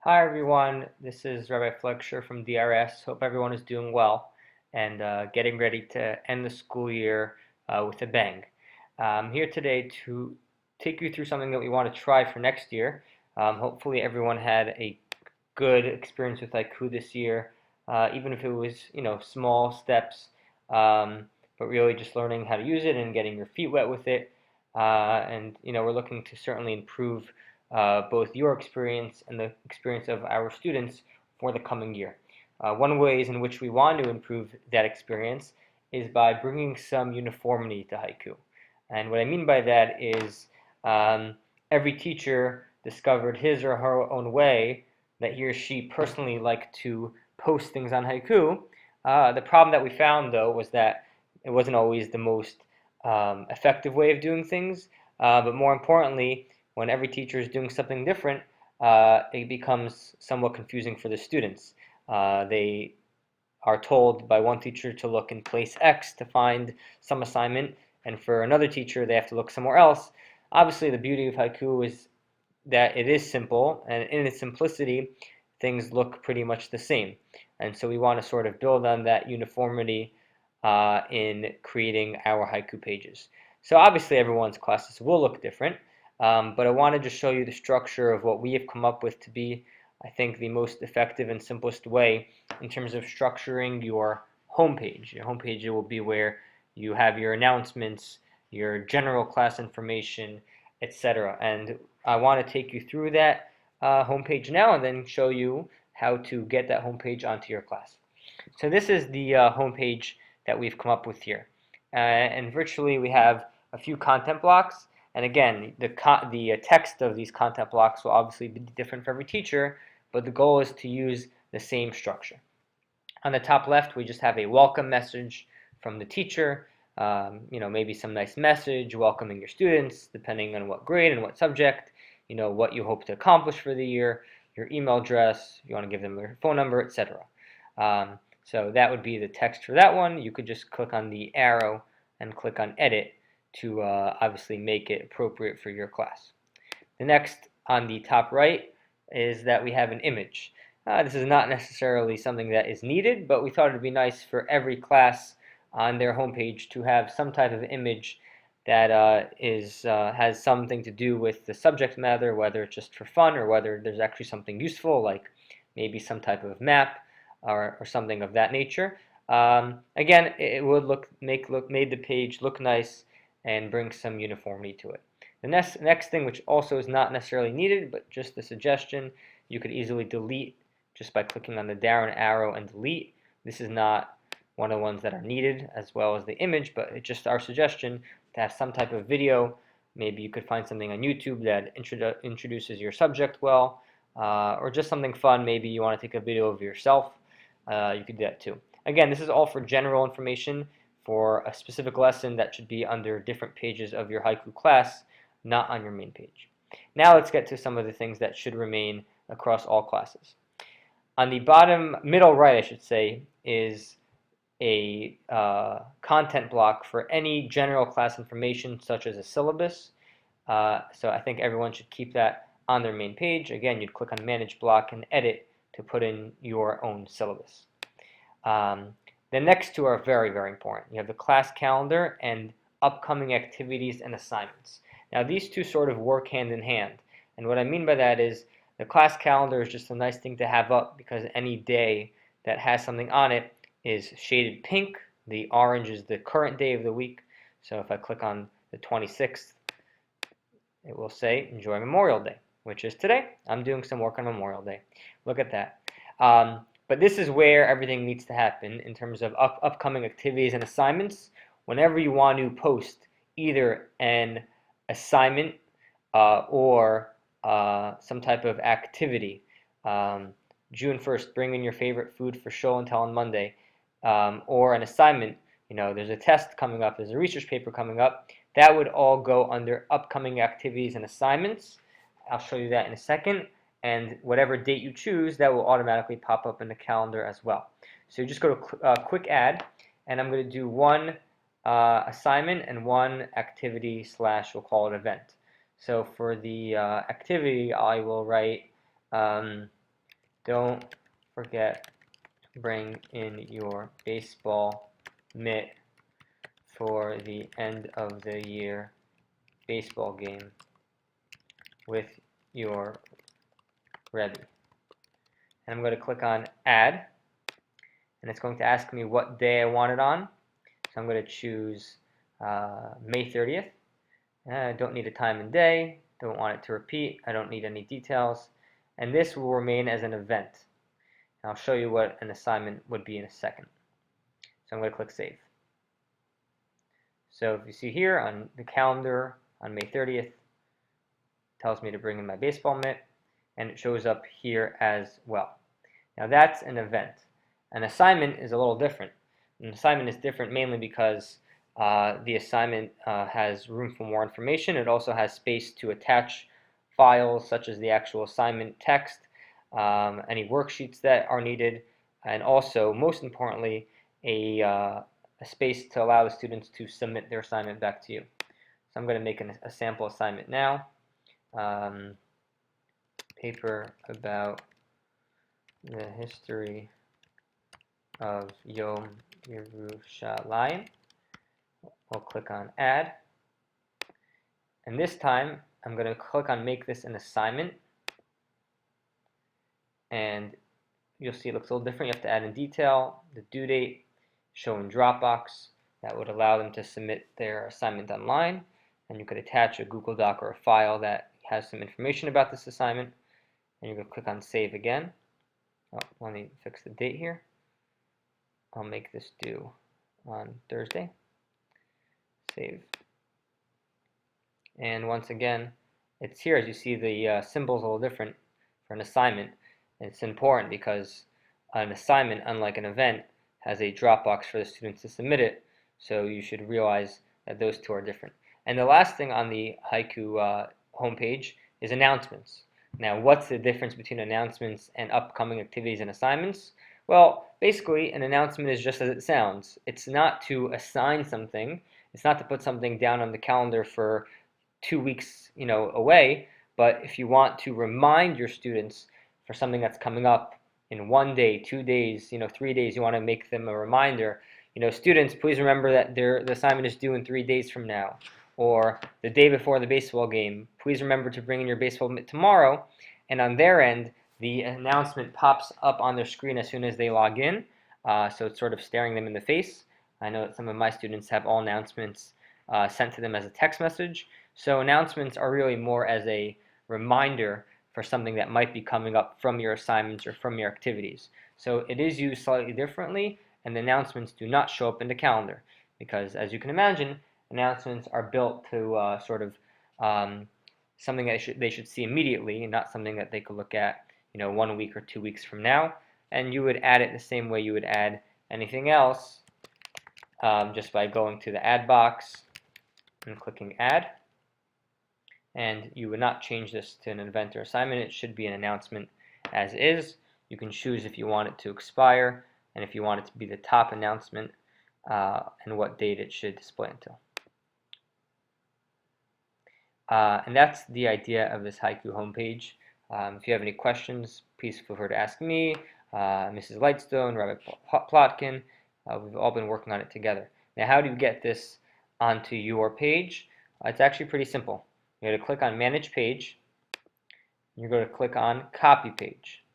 Hi everyone, this is Rabbi Fletcher from DRS. Hope everyone is doing well and getting ready to end the school year with a bang. I'm here today to take you through something that we want to try for next year. Hopefully everyone had a good experience with Haiku this year, even if it was, small steps, but really just learning how to use it and getting your feet wet with it. We're looking to certainly improve both your experience and the experience of our students for the coming year. One ways in which we want to improve that experience is by bringing some uniformity to haiku. And what I mean by that is every teacher discovered his or her own way that he or she personally liked to post things on haiku. The problem that we found, though, was that it wasn't always the most effective way of doing things, but more importantly, when every teacher is doing something different, it becomes somewhat confusing for the students. They are told by one teacher to look in place X to find some assignment, and for another teacher, they have to look somewhere else. Obviously, the beauty of haiku is that it is simple, and in its simplicity, things look pretty much the same. And so we want to sort of build on that uniformity in creating our haiku pages. So obviously everyone's classes will look different, but I wanted to show you the structure of what we have come up with to be, I think, the most effective and simplest way in terms of structuring your homepage. Your homepage will be where you have your announcements, your general class information, etc. And I want to take you through that homepage now and then show you how to get that homepage onto your class. So this is the homepage that we've come up with here. And virtually we have a few content blocks. And again, the text of these content blocks will obviously be different for every teacher, but the goal is to use the same structure. On the top left, we just have a welcome message from the teacher, maybe some nice message welcoming your students, depending on what grade and what subject, what you hope to accomplish for the year, your email address, if you want to give them their phone number, etc. So that would be the text for that one. You could just click on the arrow and click on edit to obviously make it appropriate for your class. The next on the top right is that we have an image. This is not necessarily something that is needed, but we thought it would be nice for every class on their homepage to have some type of image that has something to do with the subject matter, whether it's just for fun or whether there's actually something useful, like maybe some type of map or something of that nature. Again, it would make the page look nice and bring some uniformity to it. The next thing, which also is not necessarily needed, but just a suggestion, you could easily delete just by clicking on the down arrow and delete. This is not one of the ones that are needed, as well as the image, but it's just our suggestion to have some type of video. Maybe you could find something on YouTube that introduces your subject well, or just something fun. Maybe you want to take a video of yourself. You could do that too. Again, this is all for general information for a specific lesson that should be under different pages of your haiku class, not on your main page. Now let's get to some of the things that should remain across all classes. On the middle right, I should say, is a content block for any general class information such as a syllabus. So I think everyone should keep that on their main page. Again, you'd click on Manage Block and Edit to put in your own syllabus. The next two are very, very important. You have the class calendar and upcoming activities and assignments. Now, these two sort of work hand in hand. And what I mean by that is the class calendar is just a nice thing to have up because any day that has something on it is shaded pink. The orange is the current day of the week. So if I click on the 26th, it will say Enjoy Memorial Day, which is today. I'm doing some work on Memorial Day. Look at that. But this is where everything needs to happen in terms of upcoming activities and assignments. Whenever you want to post either an assignment or some type of activity, June 1st, bring in your favorite food for show and tell on Monday, or an assignment, there's a test coming up, there's a research paper coming up, that would all go under upcoming activities and assignments. I'll show you that in a second. And whatever date you choose, that will automatically pop up in the calendar as well. So you just go to Quick Add, and I'm going to do one assignment and one activity / we'll call it event. So for the activity, I will write don't forget to bring in your baseball mitt for the end of the year baseball game with your Rebbe. And I'm going to click on add, and it's going to ask me what day I want it on. So I'm going to choose May 30th. I don't need a time and day, don't want it to repeat, I don't need any details, and this will remain as an event. And I'll show you what an assignment would be in a second. So I'm going to click save. So if you see here on the calendar on May 30th, it tells me to bring in my baseball mitt, and it shows up here as well. Now that's an event. An assignment is a little different. An assignment is different mainly because the assignment has room for more information. It also has space to attach files such as the actual assignment text, any worksheets that are needed, and also, most importantly, a space to allow the students to submit their assignment back to you. So I'm going to make a sample assignment now. Paper about the history of Yom Yerushalayim. We'll click on add, and this time I'm going to click on make this an assignment, and you'll see it looks a little different. You have to add in detail, the due date, show in Dropbox. That would allow them to submit their assignment online, and you could attach a Google Doc or a file that has some information about this assignment, and you're going to click on save again. Oh, let me fix the date here. I'll make this due on Thursday. Save. And once again, it's here. As you see, the symbol's a little different for an assignment. It's important because an assignment, unlike an event, has a Dropbox for the students to submit it, so you should realize that those two are different. And the last thing on the Haiku homepage is announcements. Now, what's the difference between announcements and upcoming activities and assignments? Well, basically, an announcement is just as it sounds. It's not to assign something. It's not to put something down on the calendar for 2 weeks, away. But if you want to remind your students for something that's coming up in 1 day, 2 days, 3 days, you want to make them a reminder. Students, please remember that the assignment is due in 3 days from now. Or the day before the baseball game, please remember to bring in your baseball mitt tomorrow. And on their end, the announcement pops up on their screen as soon as they log in. So it's sort of staring them in the face. I know that some of my students have all announcements sent to them as a text message. So announcements are really more as a reminder for something that might be coming up from your assignments or from your activities. So it is used slightly differently, and the announcements do not show up in the calendar because, as you can imagine, announcements are built to something that they should see immediately, and not something that they could look at 1 week or 2 weeks from now. And you would add it the same way you would add anything else, just by going to the add box and clicking add. And you would not change this to an event or assignment. It should be an announcement as is. You can choose if you want it to expire and if you want it to be the top announcement and what date it should display until. And that's the idea of this Haiku homepage. If you have any questions, please feel free to ask me, Mrs. Lightstone, Rabbi Plotkin. We've all been working on it together. Now, how do you get this onto your page? It's actually pretty simple. You're going to click on Manage Page. You're going to click on Copy Page.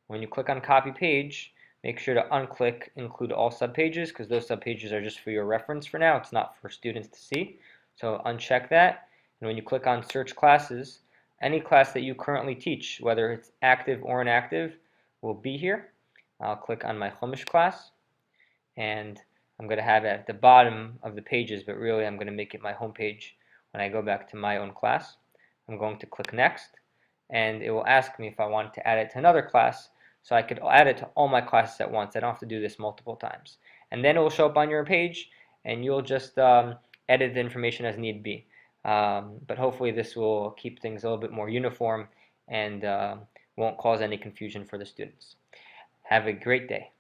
When you click on Copy Page, make sure to unclick Include All Subpages, because those subpages are just for your reference for now. It's not for students to see. So uncheck that. And when you click on Search Classes, any class that you currently teach, whether it's active or inactive, will be here. I'll click on my Chumash class, and I'm going to have it at the bottom of the pages, but really I'm going to make it my home page when I go back to my own class. I'm going to click Next, and it will ask me if I want to add it to another class, so I could add it to all my classes at once. I don't have to do this multiple times. And then it will show up on your page, and you'll just edit the information as need be. But hopefully this will keep things a little bit more uniform and won't cause any confusion for the students. Have a great day.